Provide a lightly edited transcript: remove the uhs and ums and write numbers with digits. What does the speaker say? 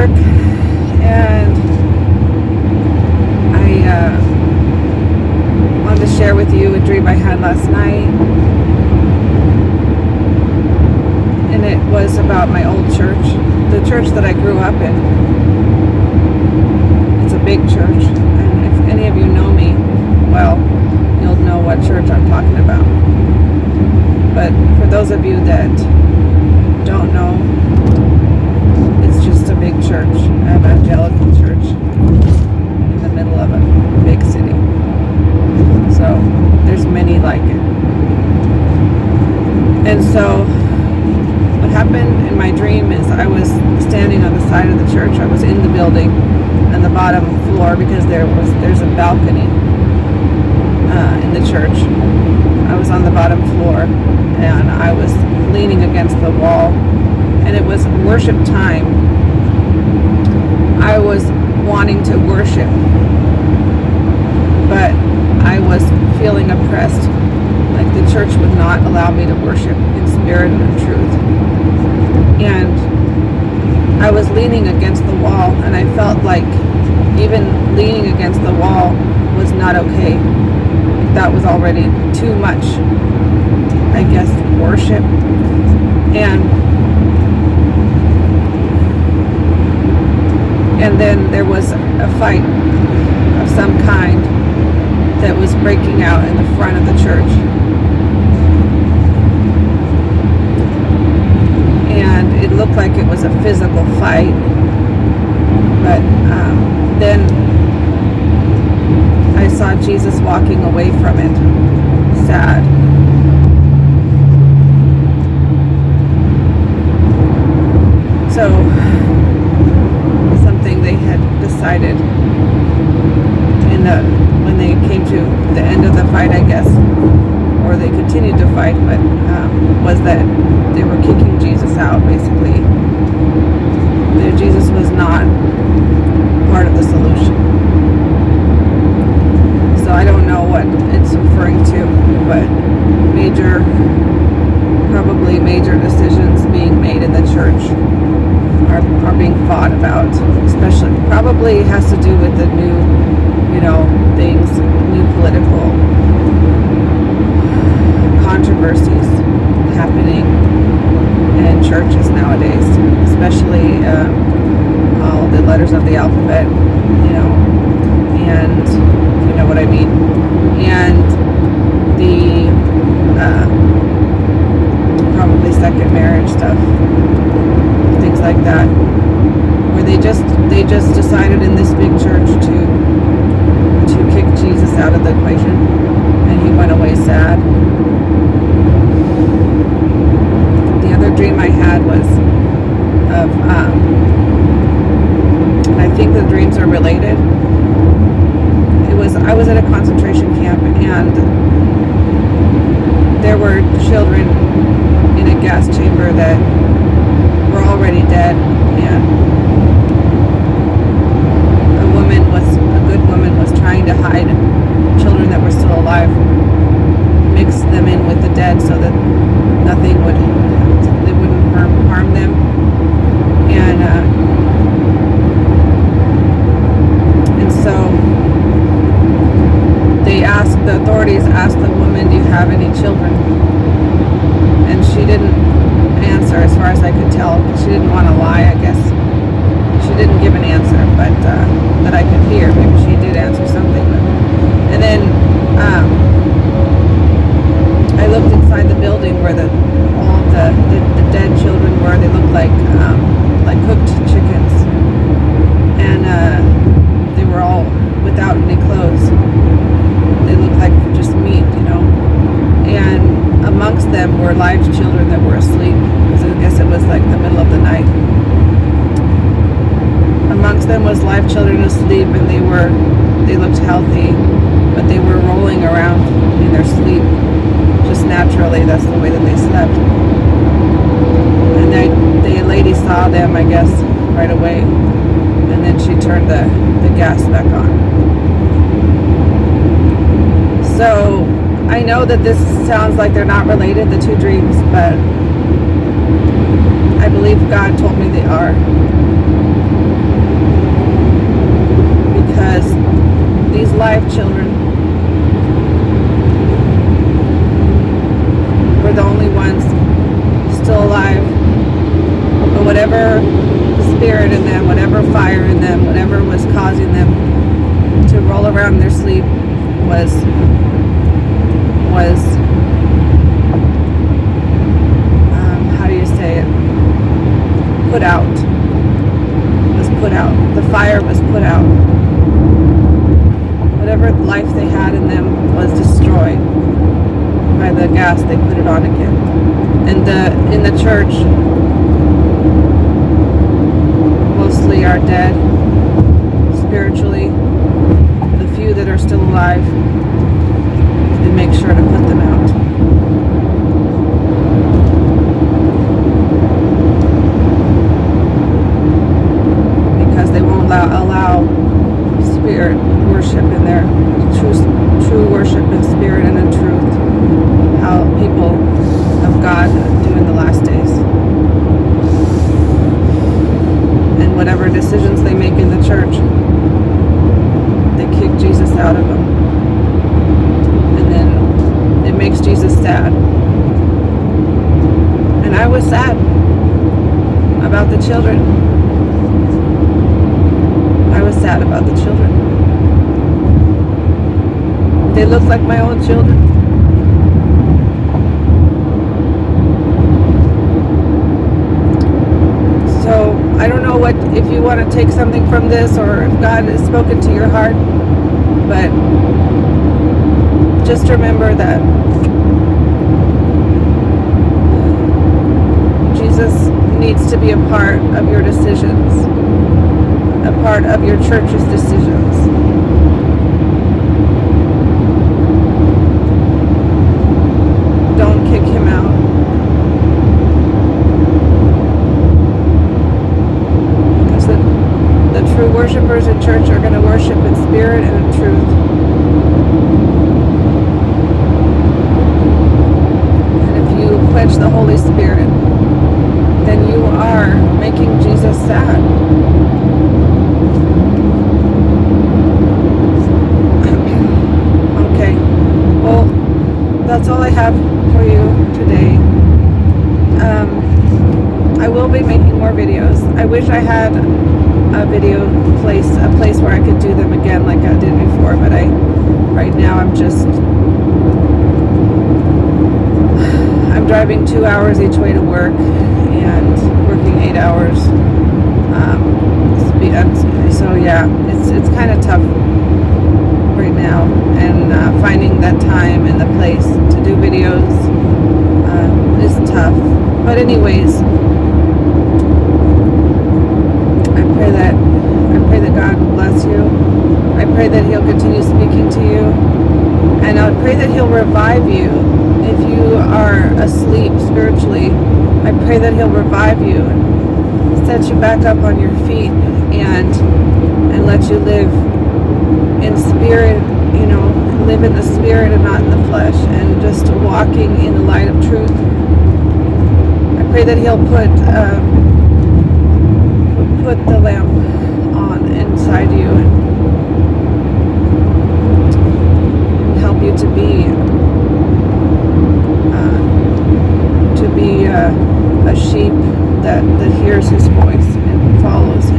work, and I wanted to share with you a dream I had last night. And it was about my old church, the church that I grew up in. It's a big church, and if any of you know me, well, you'll know what church I'm talking about. But for those of you that don't know, it's just a big church, an evangelical church in the middle of a big city. So there's many like it. And so what happened in my dream is I was standing on the side of the church. I was in the building on the bottom floor because there's a balcony in the church. I was on the bottom floor and I was leaning against the wall, and it was worship time. I was wanting to worship, but I was feeling oppressed, like the church would not allow me to worship in spirit and in truth. And I was leaning against the wall, and I felt like even leaning against the wall was not okay. That was already too much, I guess, worship. And then there was a fight of some kind that was breaking out in the front of the church. And it looked like it was a physical fight, but then I saw Jesus walking away from it, sad. So something they had decided when they came to the end of the fight, I guess, or they continued to fight, but was that they were kicking Jesus out, basically. That Jesus was not part of the solution. So I don't know what it's referring to, but probably major decisions being made in the church are being fought about, especially, probably has to do with the new, things, new political controversies happening in churches nowadays, especially all the letters of the alphabet, and you know what I mean, and the probably second marriage stuff, things like that, where they just decided in this big church to kick Jesus out of the equation, and he went away sad. The other dream I had was of, and I think the dreams are related. I was at a concentration camp, and there were children in a gas chamber that were already dead, and a good woman was trying to hide children that were still alive, mix them in with the dead so that they wouldn't harm them. And so the authorities asked the woman, "Do you have any children?" And she didn't answer, as far as I could tell. She didn't want to lie, I guess. She didn't give an answer, but that I could hear. Maybe she did answer something. And then I looked inside the building where all the dead children were. They looked like cooked chickens, and they were all without any clothes. They looked like just meat, and amongst them were live children that were asleep, because I guess it was like the middle of the night. Amongst them was live children asleep, and they looked healthy, but they were rolling around in their sleep just naturally. That's the way that they slept. And the lady saw them, I guess, right away, and then she turned the gas back on. So I know that this sounds like they're not related, the two dreams, but I believe God told me they are. because these live children were the only ones still alive. But whatever spirit in them, whatever fire in them, whatever was causing them to roll around in their sleep was how do you say it? Put out. Was put out. The fire was put out. Whatever life they had in them was destroyed by the gas they put it on again. And in the church, mostly are dead spiritually. The few that are still alive, they make sure to put them out. Because they won't allow spirit worship in their true worship in spirit and in truth. How people of God do in the last days. And whatever decisions they make in the church, they kick Jesus out of them. And then it makes Jesus sad. And I was sad about the children. I was sad about the children. They look like my own children. So I don't know if you want to take something from this or if God has spoken to your heart, but just remember that Jesus needs to be a part of your decisions, a part of your church's decisions. Don't kick him out. Because the true worshipers in church are going to worship in spirit and in truth. And if you quench the Holy Spirit, then you are making Jesus sad. Okay. Well, that's all I have for you today. I will be making more videos. I wish I had a place where I could do them again like I did before, but right now I'm driving 2 hours each way to work and working 8 hours. So yeah, it's kind of tough right now, and finding that time and the place to do videos is tough. But anyways, I pray that God bless you. I pray that He'll continue speaking to you, and I pray that He'll revive you if you are asleep spiritually. I pray that He'll revive you and set you back up on your feet and let you live in spirit, live in the spirit and not in the flesh, and just walking in the light of truth. I pray that He'll put the lamp on inside you and help you to be a sheep that hears His voice and follows Him.